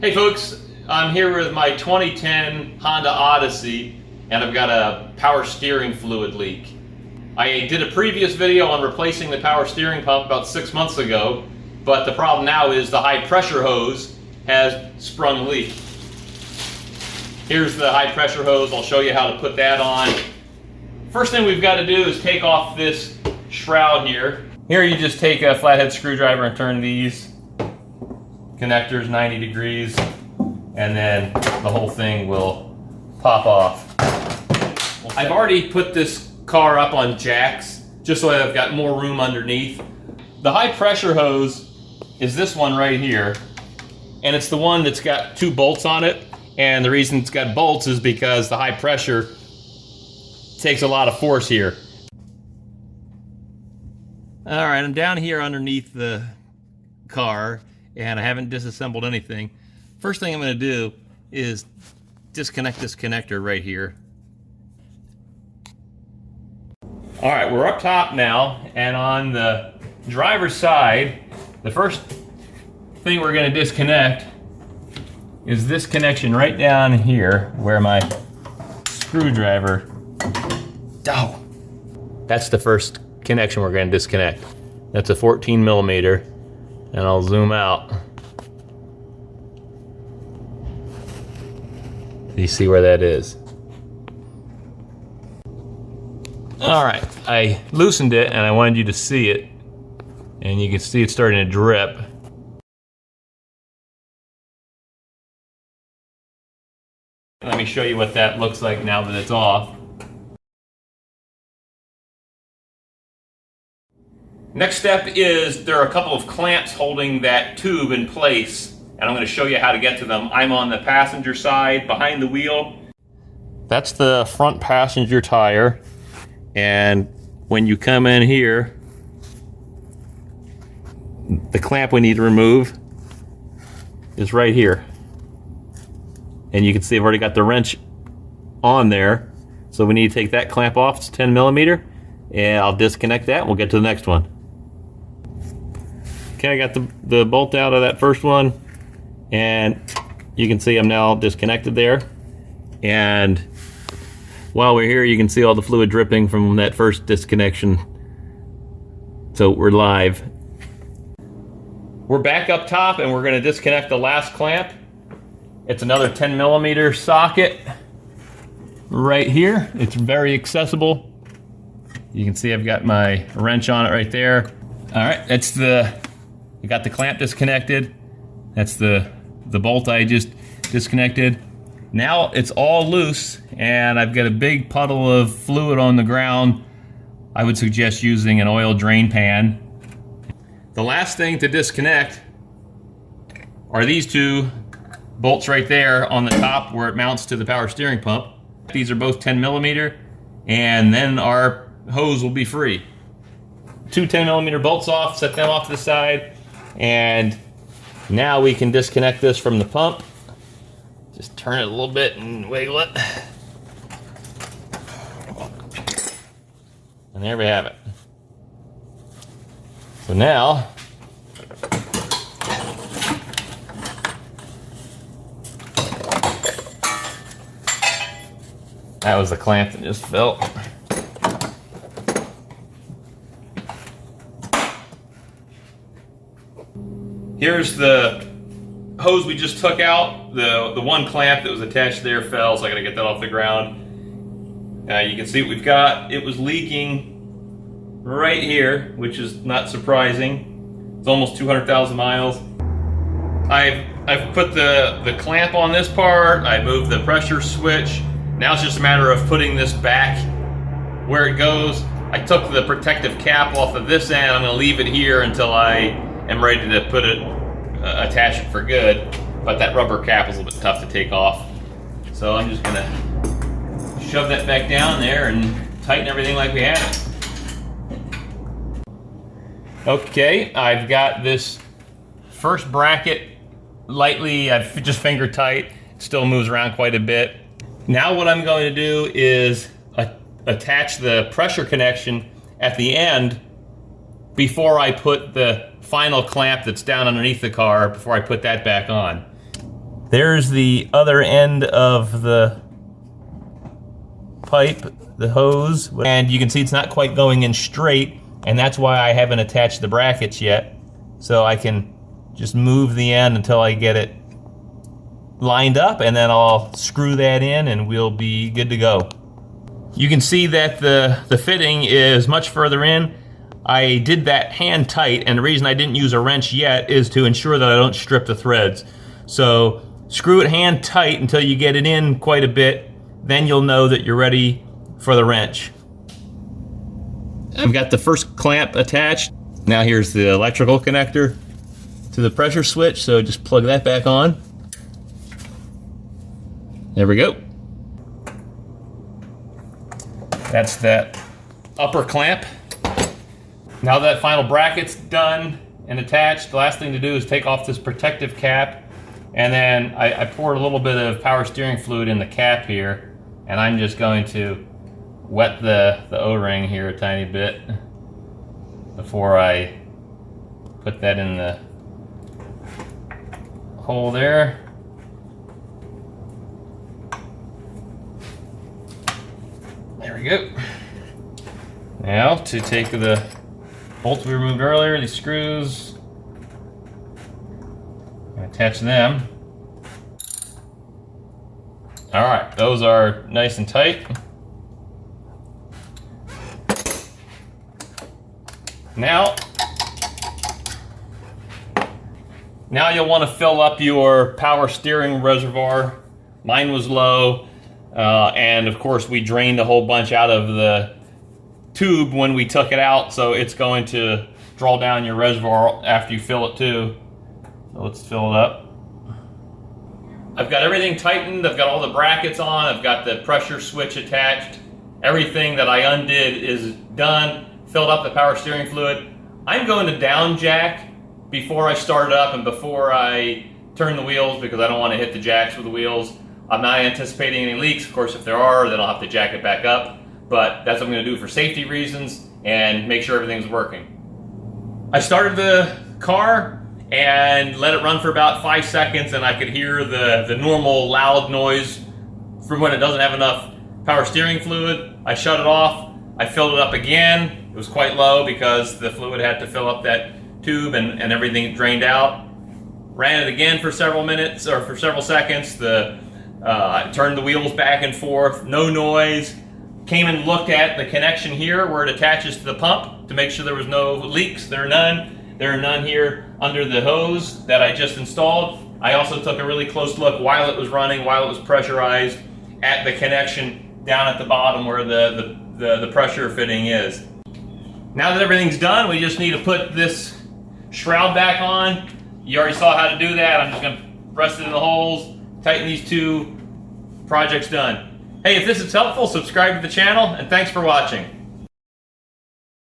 Hey folks, I'm here with my 2010 Honda Odyssey and I've got a power steering fluid leak. I did a previous video on replacing the power steering pump about 6 months ago, but the problem now is the high pressure hose has sprung a leak. Here's the high pressure hose. I'll show you how to put that on. First thing we've got to do is take off this shroud here. Here you just take a flathead screwdriver and turn these connectors 90 degrees, and then the whole thing will pop off. I've already put this car up on jacks just so I've got more room underneath. The high pressure hose is this one right here, and it's the one that's got 2 bolts on it, and the reason it's got bolts is because the high pressure takes a lot of force here. Alright, I'm down here underneath the car and I haven't disassembled anything. First thing I'm going to do is disconnect this connector right here. Alright, we're up top now, and on the driver's side, the first thing we're going to disconnect is this connection right down here where my screwdriver. Oh, that's the first connection we're going to disconnect. That's a 14 millimeter, and I'll zoom out. You see where that is? All right, I loosened it and I wanted you to see it, and you can see it's starting to drip. Let me show you what that looks like now that it's off. Next step is there are a couple of clamps holding that tube in place, and I'm going to show you how to get to them. I'm on the passenger side behind the wheel. That's the front passenger tire, and when you come in here, the clamp we need to remove is right here. And you can see I've already got the wrench on there, so we need to take that clamp off. It's 10 millimeter, and I'll disconnect that and we'll get to the next one. Okay, I got the bolt out of that first one, and you can see I'm now disconnected there. And while we're here, you can see all the fluid dripping from that first disconnection. So we're live. We're back up top and we're going to disconnect the last clamp. It's another 10 millimeter socket right here. It's very accessible. You can see I've got my wrench on it right there. All right, that's I got the clamp disconnected. That's the bolt I just disconnected. Now it's all loose and I've got a big puddle of fluid on the ground. I would suggest using an oil drain pan. The last thing to disconnect are these 2 bolts right there on the top where it mounts to the power steering pump. These are both 10 millimeter, and then our hose will be free. 2 10 millimeter bolts off, set them off to the side, and now we can disconnect this from the pump. Just turn it a little bit and wiggle it. And there we have it. So now, that was the clamp that just fell. Here's the hose we just took out. The one clamp that was attached there fell, so I gotta get that off the ground. You can see what we've got. It was leaking right here, which is not surprising. It's almost 200,000 miles. I've put the clamp on this part. I moved the pressure switch. Now it's just a matter of putting this back where it goes. I took the protective cap off of this end. I'm going to leave it here until I am ready to put it, attach it for good. But that rubber cap is a little bit tough to take off. So I'm just going to shove that back down there and tighten everything like we had it. Okay, I've got this first bracket lightly, I've just finger tight. It still moves around quite a bit. Now what I'm going to do is attach the pressure connection at the end before I put the final clamp that's down underneath the car, before I put that back on. There's the other end of the pipe, the hose, and you can see it's not quite going in straight, and that's why I haven't attached the brackets yet. So I can just move the end until I get it lined up, and then I'll screw that in and we'll be good to go. You can see that the fitting is much further in. I did that hand tight, and the reason I didn't use a wrench yet is to ensure that I don't strip the threads. So screw it hand tight until you get it in quite a bit, then you'll know that you're ready for the wrench. I've got the first clamp attached. Now here's the electrical connector to the pressure switch, so just plug that back on. There we go. That's that upper clamp. Now that final bracket's done and attached, the last thing to do is take off this protective cap, and then I poured a little bit of power steering fluid in the cap here, and I'm just going to wet the O-ring here a tiny bit before I put that in the hole there. There we go. Now to take the bolts we removed earlier, these screws, and attach them. All right, those are nice and tight. Now you'll want to fill up your power steering reservoir. Mine was low, and of course we drained a whole bunch out of the tube when we took it out, so it's going to draw down your reservoir after you fill it too. So let's fill it up. I've got everything tightened, I've got all the brackets on, I've got the pressure switch attached. Everything that I undid is done. Filled up the power steering fluid. I'm going to down jack before I start it up and before I turn the wheels, because I don't want to hit the jacks with the wheels. I'm not anticipating any leaks. Of course, if there are, then I'll have to jack it back up. But that's what I'm going to do for safety reasons and make sure everything's working. I started the car and let it run for about 5 seconds, and I could hear the normal loud noise from when it doesn't have enough power steering fluid. I shut it off. I filled it up again. It was quite low because the fluid had to fill up that tube and everything drained out. Ran it again for several minutes or for several seconds. I turned the wheels back and forth, no noise. Came and looked at the connection here where it attaches to the pump to make sure there was no leaks. There are none. There are none here under the hose that I just installed. I also took a really close look while it was running, while it was pressurized, at the connection down at the bottom where the pressure fitting is. Now that everything's done, we just need to put this shroud back on. You already saw how to do that. I'm just going to press it in the holes, tighten these two. Project's done. Hey, if this is helpful, subscribe to the channel, and thanks for watching.